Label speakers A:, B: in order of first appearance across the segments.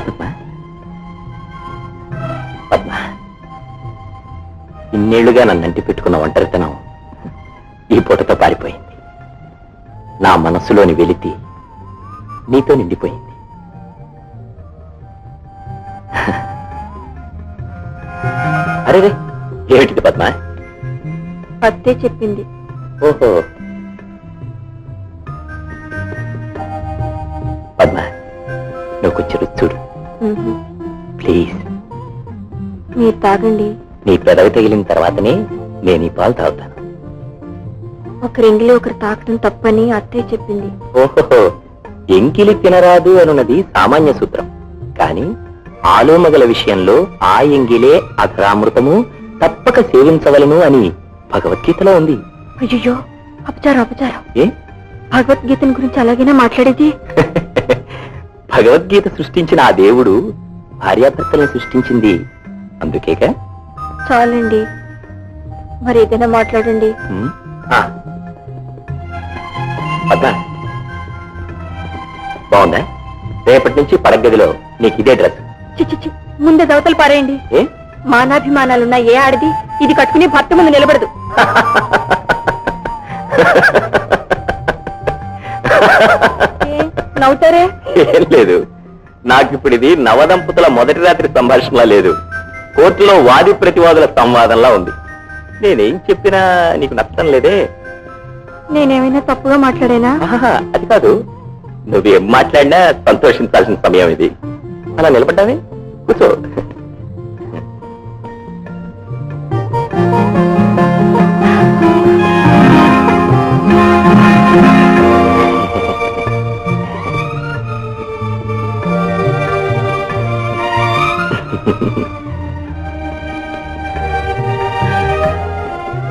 A: పద్మా, పద్మా, ఇన్నేళ్లుగా నన్నంటి పెట్టుకున్న ఒంటరితనం ఈ పూటతో పారిపోయింది. నా మనస్సులోని వెలితి నీతో నిండిపోయింది. అరే రే, ఏమిటిది పద్మా?
B: అత్తే చెప్పింది.
A: ఓహో, పద్మా, నువ్వు కొంచెం రుచి చూడు ప్లీజ్.
B: మీరు తాగండి.
A: నీ పెదవి తగిలిన తర్వాతనే నేను ఈ పాలు తాగుతాను.
B: ఒకరింగిలి ఒకరు తాకడం తప్పని అత్తే చెప్పింది.
A: ఓహో, ఎంకిలి తినరాదు అనున్నది సామాన్య సూత్రం. కాని ఆలోమగల విషయంలో ఆ ఎంగిలే అధరామృతము, తప్పక సేవించవలను అని భగవద్గీతలో ఉంది.
B: అయ్యో, అపచారం అపచారం.
A: ఏ,
B: భగవద్గీతను గురించి అలాగైనా మాట్లాడేది?
A: భగవద్గీత సృష్టించిన ఆ దేవుడు భార్యాభర్తలను సృష్టించింది అందుకేగా.
B: చాలండి, మరి ఏదైనా మాట్లాడండి.
A: పద్మా, బాగుందా? రేపటి నుంచి పడగదిలో నీకు ఇదే డ్రెస్.
B: చిచ్చి, ముందే దవతలు పారేయండి.
A: ఏ,
B: మానాభిమానాలున్న ఏ ఆడది ఇది కట్టుకుని భర్త ముందు నిలబడదు. నవ్వుతారే?
A: ఏం లేదు, నాకిప్పుడు ఇది నవదంపతుల మొదటి రాత్రి సంభాషణలా లేదు, కోర్టులో వాది ప్రతివాదుల సంవాదంలా ఉంది. నేనేం చెప్పినా నీకు నచ్చడం లేదే.
B: నేనేమైనా తప్పుగా మాట్లాడేనా?
A: అది కాదు, నువ్వేం మాట్లాడినా సంతోషించాల్సిన సమయం ఇది. అలా నిలబడ్డావే, కూర్చో.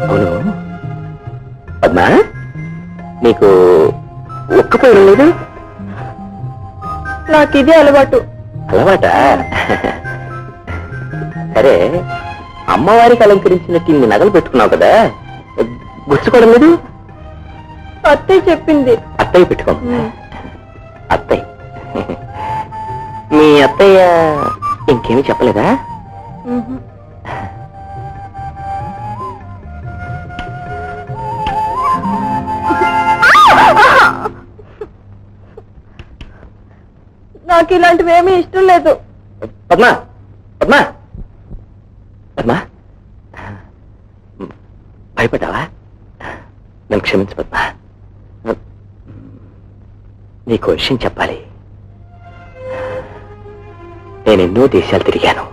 A: అవును పద్మా, నీకు ఒక్కపోయడం లేదు?
B: నాకు ఇదే అలవాటు.
A: అలవాటా? సరే, అమ్మవారికి అలంకరించినట్టు ఇన్ని నగలు పెట్టుకున్నావు కదా, గుచ్చుకోవడం లేదు?
B: అత్తయ్య చెప్పింది.
A: అత్తయ్య పెట్టుకో. అత్తయ్య, మీ అత్తయ్య ఇంకేమీ చెప్పలేదా?
B: నాకు ఇలాంటివి ఏమీ ఇష్టం లేదు.
A: పద్మా, పద్మా, పద్మా, భయపడ్డావా? నన్ను క్షమించు పద్మా. నీకు విషయం చెప్పాలి. నేను ఎన్నో దేశాలు తిరిగాను,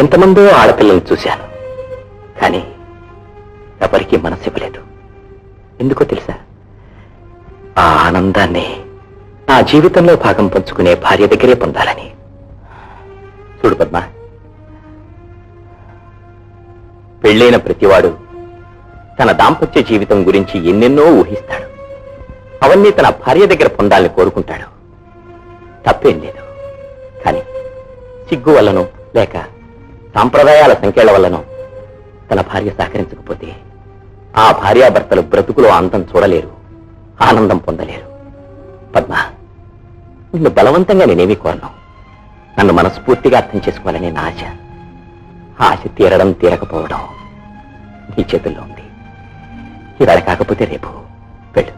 A: ఎంతమందో ఆడపిల్లలను చూశాను, కానీ ఎవరికీ మనసు ఇవ్వలేదు. ఎందుకో తెలుసా? ఆ ఆనందాన్ని నా జీవితంలో భాగం పంచుకునే భార్య దగ్గరే పొందాలని. చూడు పద్మా, పెళ్ళైన ప్రతివాడు తన దాంపత్య జీవితం గురించి ఎన్నెన్నో ఊహిస్తాడు. అవన్నీ తన భార్య దగ్గర పొందాలని కోరుకుంటాడు. తప్పేం లేదు. కానీ సిగ్గు వల్లనో లేక సాంప్రదాయాల సంఖ్యల వల్లనో తన భార్య సహకరించకపోతే ఆ భార్యాభర్తలు బ్రతుకులో అందం చూడలేరు, ఆనందం పొందలేరు. పద్మా, నిన్ను బలవంతంగా నేనేమీ కోరను. నన్ను మనస్ఫూర్తిగా అర్థం చేసుకోవాలని నా ఆశ. ఆశ తీరడం తీరకపోవడం నీ చేతుల్లో ఉంది. ఇవాళ కాకపోతే రేపు వెళ్ళు,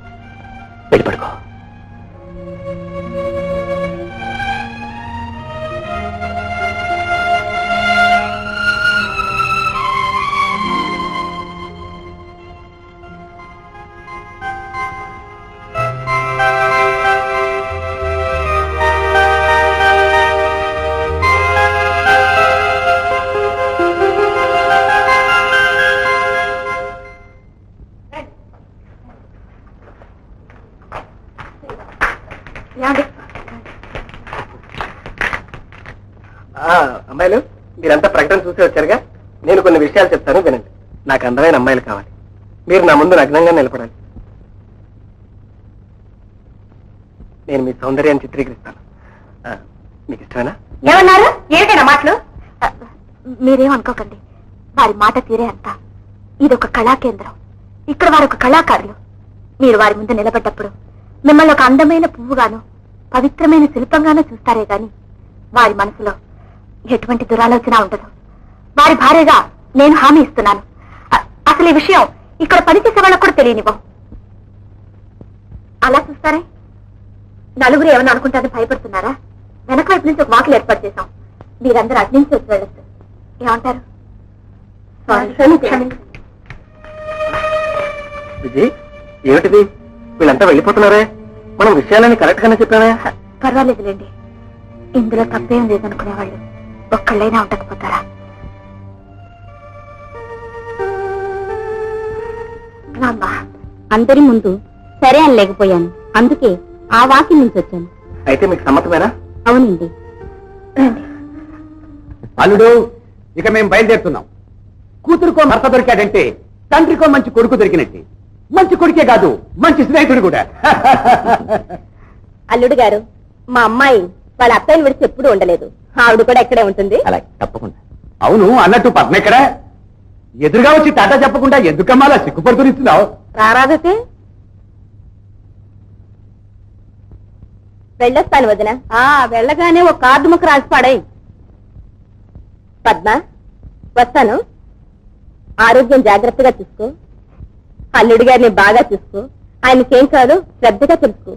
A: వెళ్ళి పడుకో.
C: అమ్మాయిలు, మీరంతా ప్రకటన చూసి వచ్చారుగా. నేను కొన్ని విషయాలు చెప్తాను, వినండి. నాకు అందమైన అమ్మాయిలు కావాలి. మీరు నా ముందు నగ్నంగా నిలబడాలి. నేను మీ సౌందర్యాన్ని చిత్రీకరిస్తాను. మీకు ఇష్టమేనా?
B: ఏమన్నారు? ఏమిటైనా మాటలు? మీరేమనుకోకండి, వారి మాట తీరే అంత. ఇదొక కళా కేంద్రం. ఇక్కడ వారు ఒక కళాకారులు. మీరు వారి ముందు నిలబడ్డప్పుడు మిమ్మల్ని ఒక అందమైన పువ్వుగాను పవిత్రమైన శిల్పంగానూ చూస్తారే గాని వారి మనసులో ఎటువంటి దురాలోచన ఉండదు. వారి భార్యగా నేను హామీ ఇస్తున్నాను. అసలు ఈ విషయం ఇక్కడ పనిచేసే వాళ్ళకు కూడా తెలియనివ్వం. అలా చూస్తారే, నలుగురు ఏమన్నా అనుకుంటారని భయపడుతున్నారా? వెనక వైపు నుంచి ఒక వాకిలు ఏర్పాటు చేశాం. మీరందరూ అటు నుంచి వచ్చి వెళ్ళొచ్చు. ఏమంటారు?
C: విజయ్, ఏమిటిది? వీళ్ళంతా వెళ్ళిపోతున్నారే. మనం విషయాలని కరెక్ట్ గానే చెప్పామే.
B: పర్వాలేదులేండి, ఇందులో తప్పేం లేదనుకునే వాళ్ళు ఒక్కళ్ళైనా ఉండకపోతారా? అందరి ముందు సరే అని లేకపోయాను, అందుకే ఆ వాకి నుంచి వచ్చాను.
C: అయితే మీకు సమ్మతమేనా?
B: అవునండి.
D: అల్లుడు, ఇక మేము బయలుదేరుతున్నాం. కూతురుకో భర్త దొరికాడంటే తండ్రికో మంచి కొడుకు దొరికినట్టే. మంచి కొడుకే కాదు, మంచి స్నేహితుడు కూడా.
B: అల్లుడు గారు, మా అమ్మాయి వాళ్ళ అత్తయ్యని విడిచి ఎప్పుడూ ఉండలేదు. ఆవిడ కూడా ఇక్కడే ఉంటుంది.
A: అలా తప్పకుండా.
D: అవును, అన్నట్టు పద్మ ఎక్కడ? ఎదురుగా వచ్చి టాటా చెప్పకుండా ఎందుకమ్మా అలా సిగ్గుపడుతునిస్తున్నావు?
B: రారాదతే వెళ్ళొస్తాను వదిన. వెళ్ళగానే ఒక కార్డు ముక్క రాసి పాడాయి. పద్మ, వస్తాను. ఆరోగ్యం జాగ్రత్తగా చూసుకో. అల్లుడి గారిని బాగా చూసుకో. ఆయనకేం కాదు శ్రద్ధగా తెలుసుకో.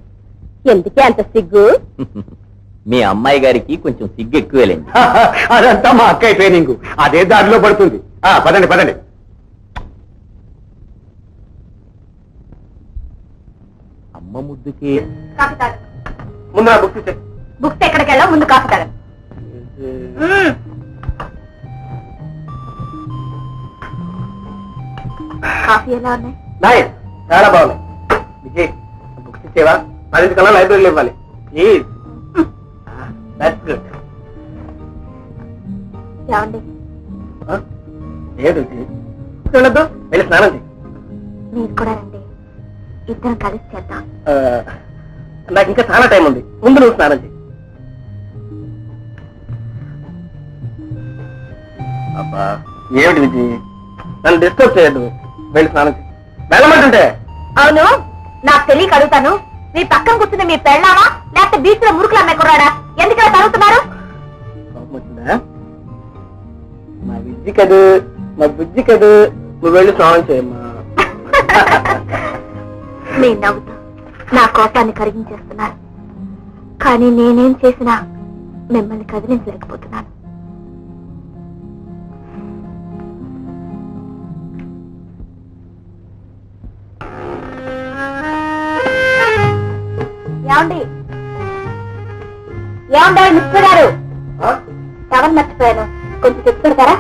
B: ఎందుకే అంత సిగ్గు?
A: మీ అమ్మాయి గారికి కొంచెం సిగ్గు ఎక్కువేలేండి.
D: అదంతా మా అక్కయ్య ట్రైనింగ్, అదే దారిలో పడుతుంది. పదండి పదండి.
A: అమ్మ ముద్దుకి
C: ముందు నా బుక్ ఇచ్చే.
B: బుక్స్ ఎక్కడికి వెళ్ళావు? ముందు కాఫీ తాగండి. కాఫీ ఎలా ఉన్నాయి?
C: నైస్, చాలా బాగున్నాయి. విజయ్, బుక్స్ ఇచ్చేవా? 10 కల్లా లైబ్రరీలో ఇవ్వాలి. That's good.
B: ఏమండి,
C: ఏడు ఉండద్దు, వెళ్ళి స్నానం చేయి.
B: మీరు కూడా రండి, ఇద్దరం కలిసి చేద్దాం.
C: నాకు ఇంకా చాలా టైం ఉంది. ముందు నువ్వు స్నానం చేయి. అబ్బా, ఏమిటి విజయ్, నన్ను డిస్టర్బ్ చేయద్దు. వెళ్ళి స్నానం చేయి. వెళ్ళమంటుంటే.
B: అవును, నాకు తెలియక అడుగుతాను. మీ పక్కన కూర్చుని మీ పెళ్ళామా లేకపోతే బీచ్ లో మురుకులు అమ్మే కుర్రాడా? ఎందుకలా తరుగుతున్నారు?
C: మా విజ్జి కదూ, మా బుజ్జి కదూ, నువ్వు వెళ్ళి స్నానం చేయమ్మా.
B: మీ నవ్వుతూ నా కోపాన్ని కరిగించేస్తున్నారు, కానీ నేనేం చేసినా మిమ్మల్ని కదిలించలేకపోతున్నాను. ఏమండి, ఏమండి మర్చిపోయారు? ఎవరు మర్చిపోయాను, కొంచెం చెప్పి పెడతారా?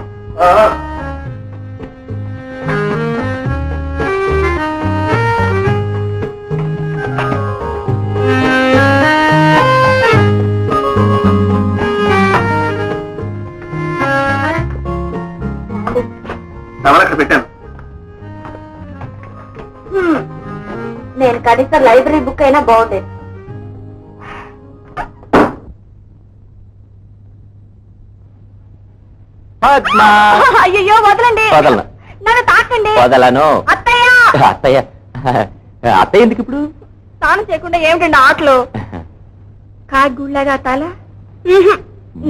C: అక్కడ పెట్టాను.
B: నేను కనీసం లైబ్రరీ బుక్ అయినా బాగుండేది. అయ్యో వదలండి,
A: వదలను.
B: నన్ను తాకండి.
A: వదలను.
B: అత్తయ్య,
A: అత్తయ్య, అత్తయ్య ఎందుకు ఇప్పుడు?
B: స్నానం చేయకుండా ఏమిటండి ఆటలు? కాగుళ్ళగా తాల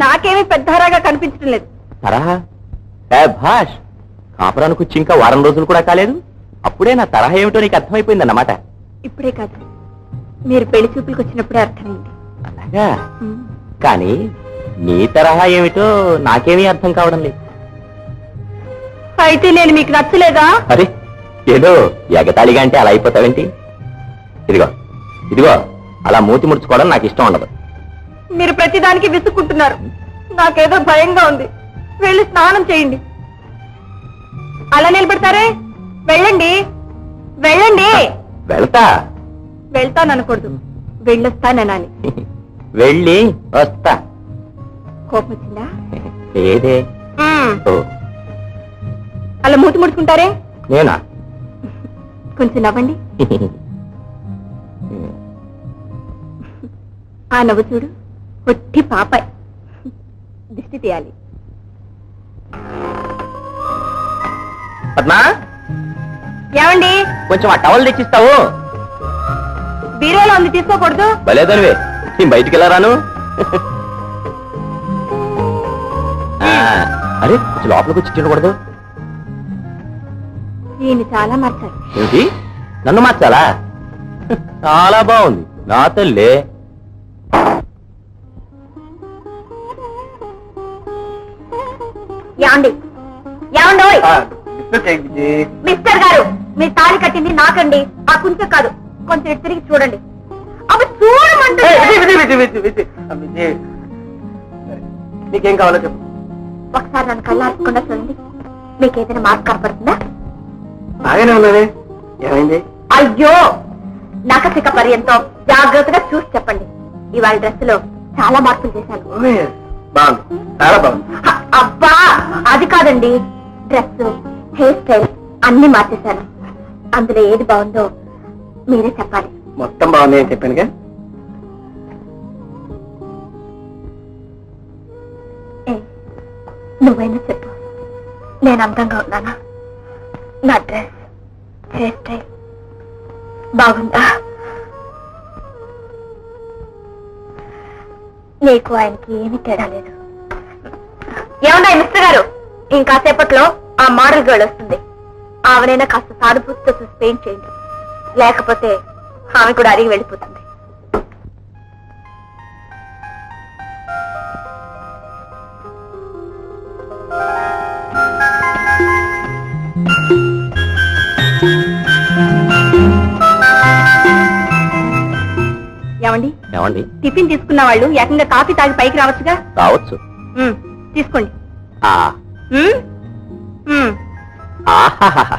B: నాకేమీ పెద్దరాగా కనిపించడం లేదు.
A: తరహా భాష్, కాపురానికి వచ్చి ఇంకా వారం రోజులు కూడా కాలేదు, అప్పుడే నా తరహా ఏమిటో నీకు అర్థమైపోయిందన్నమాట.
B: ఇప్పుడే కాదు, మీరు పెళ్లి చూపులకు వచ్చినప్పుడే అర్థమైంది.
A: అలాగా? కానీ నీ తరహా ఏమిటో నాకేమీ అర్థం కావడం లేదు.
B: అయితే నేను మీకు నచ్చలేదా?
A: అరే, ఏదో ఎగతాళిగా అంటే అలా అయిపోతావేంటి? ఇదిగో ఇదిగో, అలా మూతి ముడుచుకోవడం నాకు ఇష్టం ఉండదు.
B: మీరు ప్రతిదానికి విసుక్కుంటున్నారు, నాకేదో భయంగా ఉంది. వెళ్ళి స్నానం చేయండి. అలా నిలబెడతారే, వెళ్ళండి వెళ్ళండి.
A: వెళ్తా.
B: వెళ్తాననకూడదు, వెళ్ళొస్తానని.
A: వెళ్ళి వస్తా.
B: కోపం వచ్చిందా?
A: లేదే. ఓ,
B: అలా మూతి ముడుచుకుంటారే?
A: నేనా?
B: కొంచెం నవ్వండి. ఆ నవ్వు చూడు, ఒట్టి పాపాయ్. దిష్టి తీయాలి.
A: పద్మా,
B: ఏమండి,
A: కొంచెం ఆ టవల్ తెచ్చిస్తావు?
B: బీరోలో ఉంది, తీసుకోకూడదు.
A: భలేదనివే, నేను బయటికి వెళ్ళరాను. అరే కొంచెం లోపలికి వచ్చి తినకూడదు
B: ఈయన చాలా మార్చాలి.
A: ఏమిటి నన్ను మార్చాలా చాలా బాగుంది నా తల్లే.
B: యాండి ఏమండోయ్ మిస్టర్ గారు, మీ తాళి కట్టింది నాకండి, ఆ కుంచె కాదు. కొంచెం ఇటు తిరిగి చూడండి. అవి చూడమంటే
C: నీకేం కావాలో చెప్పు.
B: ఒకసారి నన్ను కళ్ళార్చకుండా చూడండి. మీకు ఏదైనా మార్పు కనపడుతుందా?
C: బాగానే ఉన్నది. ఏమైంది?
B: అయ్యో నకసిక పర్యంతం జాగ్రత్తగా చూసి చెప్పండి. ఇవాళ డ్రెస్ లో చాలా మార్పులు చేశాను.
C: బాగుంది, చాలా బాగుంది.
B: అబ్బా అది కాదండి, డ్రెస్, హెయిర్ స్టైల్ అన్ని మార్చేశాను. అందులో ఏది బాగుందో మీరే చెప్పాలి.
C: మొత్తం బాగుంది అని చెప్పానుగా.
B: నువ్వైనా చెప్పు, నేను అందంగా ఉన్నానా? నా డ్రెస్, హెయిర్ స్టైల్ బాగుందా? నీకు ఆయనకి ఏమీ తేడా లేదు. ఏమన్నా మిస్టర్ గారు, ఇంకాసేపట్లో ఆ మోడల్ గర్ల్ వస్తుంది. ఆమెనైనా కాస్త సానుభూతితో చూసి పెయింట్ చేయండి, లేకపోతే ఆమె కూడా అరిగి వెళ్ళిపోతుంది. ఏమండి
A: ఏమండి
B: టిఫిన్ తీసుకున్న వాళ్ళు ఏకంగా కాఫీ తాగి పైకి రావచ్చుగా.
A: రావచ్చు.
B: తీసుకోండి.
A: ఆ
B: మ్మ్? మ్మ్.
A: ఆహాహా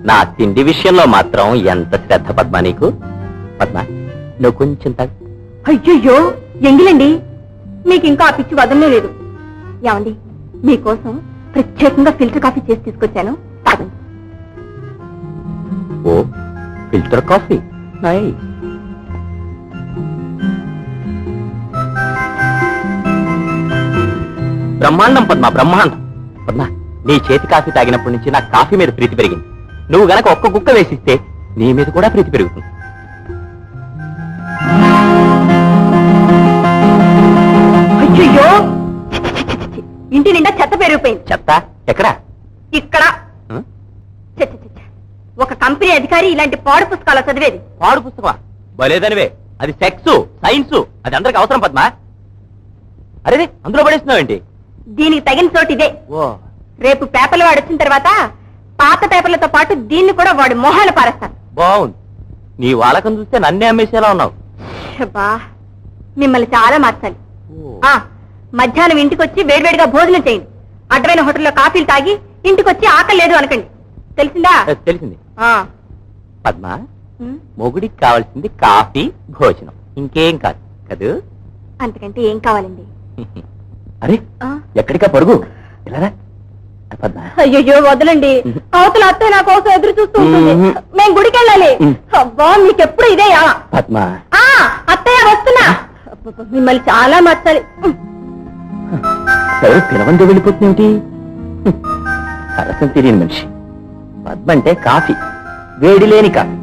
A: నా తిండి విషయంలో మాత్రం ఎంత శ్రద్ధ పద్మ నీకు. పద్మ నువ్వు కొంచెం తాగు.
B: అయ్యయ్యో ఎంగిలండి, మీకు ఇంకా ఆ పిచ్చి వదలనే లేదు. ఏమండి మీకోసం ప్రత్యేకంగా ఫిల్టర్ కాఫీ చేసి తీసుకొచ్చాను, తాగండి.
A: ఓ ఫిల్టర్ కాఫీ నై. బ్రహ్మాండం పద్మ, బ్రహ్మాండం. పద్మ నీ చేతి కాఫీ తాగినప్పటి నుంచి నాకు కాఫీ మీద ప్రీతి పెరిగింది. నువ్వు గనక ఒక్క గుక్క వేసిస్తే నీ మీద కూడా ప్రీతి పెరుగుతుంది.
B: అయ్యయ్యో ఇంటి నిండా చెత్త పెరిగిపోయింది.
A: చెత్త ఎక్కడా?
B: ఇక్కడ
A: ఆ?
B: ఛ, ఛ, ఛ, ఛ. ఒక కంపెనీ అధికారి ఇలాంటి పాడు పుస్తకాలు చదివేది.
A: పాడు పుస్తకమా? బలేదనివే. అది సెక్స్, సైన్స్, అది అందరికి అవసరం పద్మ. అరే అందులో పడేస్తున్నావేంటి?
B: దీనికి తగిన చోటు ఇదే.
A: ఓ
B: రేపు పేపర్లు వాడు వచ్చిన తర్వాత పాత పేపర్లతో పాటు దీన్ని కూడా వాడి మొహాలు పారేస్తాను.
A: బాగుంది. నీ వాళ్ళకం చూస్తే నన్నే అమ్మేసేలా ఉన్నావు.
B: బా మిమ్మల్ని చాలా మార్చాలి. మధ్యాహ్నం ఇంటికి వచ్చి వేడివేడిగా భోజనం చేయండి. అడ్డమైన హోటల్లో కాఫీలు తాగి ఇంటికి వచ్చి ఆకలి లేదు అనకండి, తెలిసిందా?
A: తెలిసింది.
B: ఆ.
A: పద్మ
B: ఉమ్,
A: మొగుడికి కావాల్సింది కాఫీ, భోజనం, ఇంకేం కాదు కదూ?
B: అంతకంటే ఏం కావాలండి?
A: అరే
B: ఆ?
A: ఎక్కడికా పరుగు? ఇలా పద్మ.
B: అయ్యో వదలండి, అవతల అత్తయ్య నా కోసం ఎదురు చూస్తూ ఉంటుంది. మేము గుడికి వెళ్ళాలి. అబ్బా మీకెప్పుడు ఇదే యావ.
A: పద్మ
B: ఆ, అత్తయ్య వస్తున్నా. అబ్బబ్బ, మిమ్మల్ని చాలా మార్చాలి.
A: ఎవరు పిలవండి వెళ్ళిపోతుంది. సరసం తెలియని మనిషి. పద్మ అంటే కాఫీ, వేడి లేని కాఫీ.